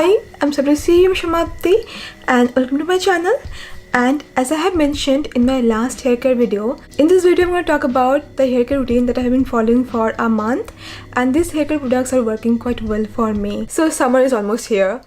Hi, I'm Frizzy and welcome to my channel. And as I have mentioned in my last hair care video, in this video I'm going to talk about the hair care routine that I have been following for a month, and these hair care products are working quite well for me. So summer is almost here.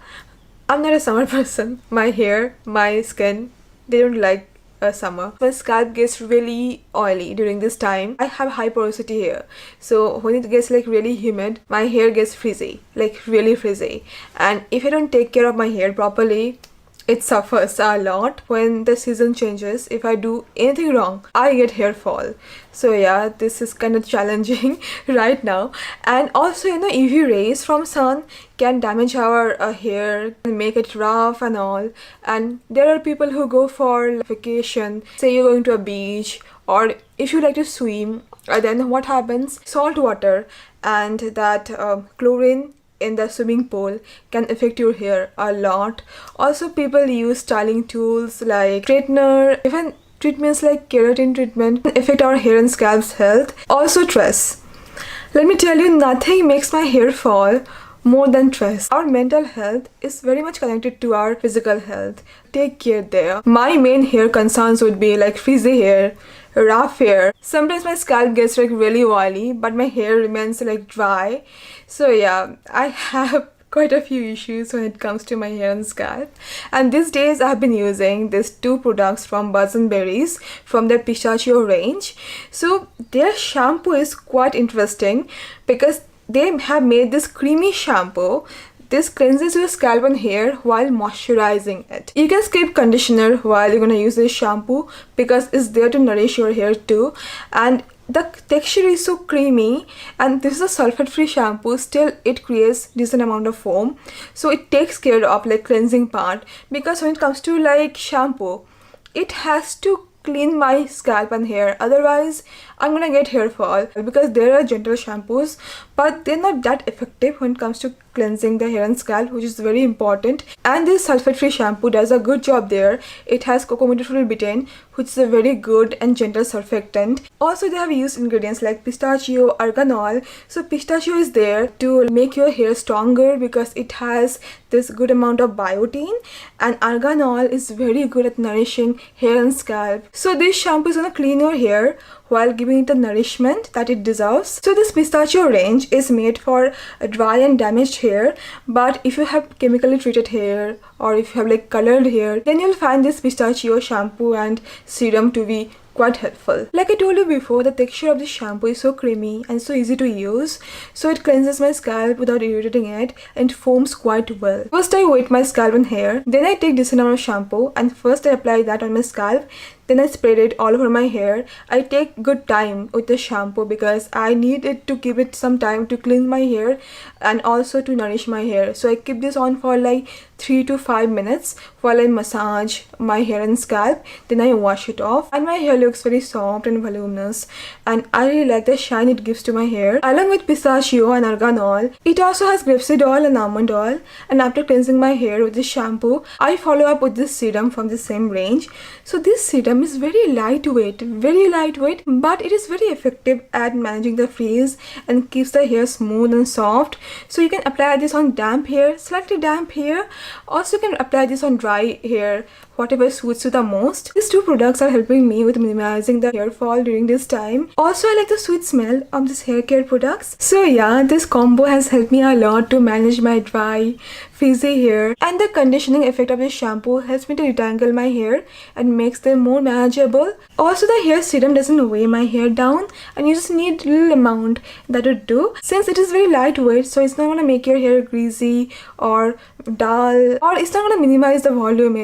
I'm not a summer person. My hair, my skin, they don't like summer. My scalp gets really oily during this time. I have high porosity hair, so when it gets like really humid, my hair gets frizzy, like really frizzy. And if I don't take care of my hair properly, it suffers a lot when the season changes. If I do anything wrong, I get hair fall. So yeah, this is kind of challenging right now. And also, UV rays from sun can damage our hair and make it rough and all. And there are people who go for vacation, say you're going to a beach, or if you like to swim, then what happens? Salt water and that chlorine in the swimming pool can affect your hair a lot. Also, people use styling tools like straightener, even treatments like keratin treatment affect our hair and scalp's health. Also stress. Let me tell you, nothing makes my hair fall more than stress. Our mental health is very much connected to our physical health. Take care there. My main hair concerns would be like frizzy hair, rough hair. Sometimes my scalp gets like really oily, but my hair remains like dry. So yeah, I have quite a few issues when it comes to my hair and scalp. And these days I have been using these two products from Buds and Berries from their Pistachio range. So their shampoo is quite interesting because they have made this creamy shampoo. This cleanses your scalp and hair while moisturizing it. You can skip conditioner while you're gonna use this shampoo because it's there to nourish your hair too. And the texture is so creamy, and this is a sulfate-free shampoo. Still, it creates decent amount of foam, so it takes care of like cleansing part. Because when it comes to like shampoo, it has to clean my scalp and hair, otherwise I'm gonna get hair fall. Because there are gentle shampoos, but they're not that effective when it comes to cleansing the hair and scalp, which is very important. And this sulfate-free shampoo does a good job there. It has cocomethyl betaine, which is a very good and gentle surfactant. Also, they have used ingredients like pistachio, argan oil. So pistachio is there to make your hair stronger because it has this good amount of biotin, and argan oil is very good at nourishing hair and scalp. So this shampoo is gonna clean your hair while giving it the nourishment that it deserves. So this pistachio range is made for dry and damaged hair, but if you have chemically treated hair or if you have like colored hair, then you'll find this pistachio shampoo and serum to be quite helpful. Like I told you before, the texture of this shampoo is so creamy and so easy to use, so it cleanses my scalp without irritating it and foams quite well. First I wet my scalp and hair, then I take decent amount of shampoo and first I apply that on my scalp, then I spread it all over my hair. I take good time with the shampoo because I need it to give it some time to clean my hair and also to nourish my hair. So I keep this on for like 3 to 5 minutes while I massage my hair and scalp. Then I wash it off and my hair looks very soft and voluminous, and I really like the shine it gives to my hair. Along with pistachio and argan oil, it also has grapeseed oil and almond oil. And after cleansing my hair with this shampoo, I follow up with this serum from the same range. So this serum is very lightweight, but it is very effective at managing the frizz and keeps the hair smooth and soft. So you can apply this on damp hair, slightly damp hair. Also, you can apply this on dry hair, whatever suits you the most. These two products are helping me with minimizing the hair fall during this time. Also, I like the sweet smell of this hair care products. So yeah, this combo has helped me a lot to manage my dry, frizzy hair, and the conditioning effect of this shampoo helps me to detangle my hair and makes them more manageable. Also, the hair serum doesn't weigh my hair down, and you just need little amount that would do. Since it is very lightweight, so it's not gonna make your hair greasy or dull, or it's not gonna minimize the volume,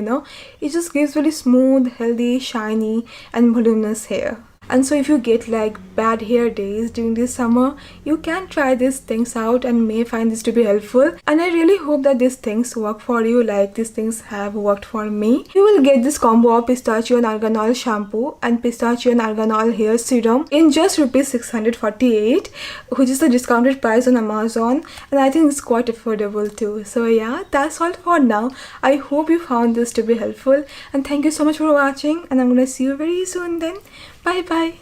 It just gives really smooth, healthy, shiny and voluminous hair. And so if you get like bad hair days during this summer, you can try these things out and may find this to be helpful. And I really hope that these things work for you like these things have worked for me. You will get this combo of pistachio and argan oil shampoo and pistachio and argan oil hair serum in just rupees 648, which is the discounted price on Amazon, and I think it's quite affordable too. So yeah, that's all for now. I hope you found this to be helpful, and thank you so much for watching, and I'm gonna see you very soon then. Bye bye.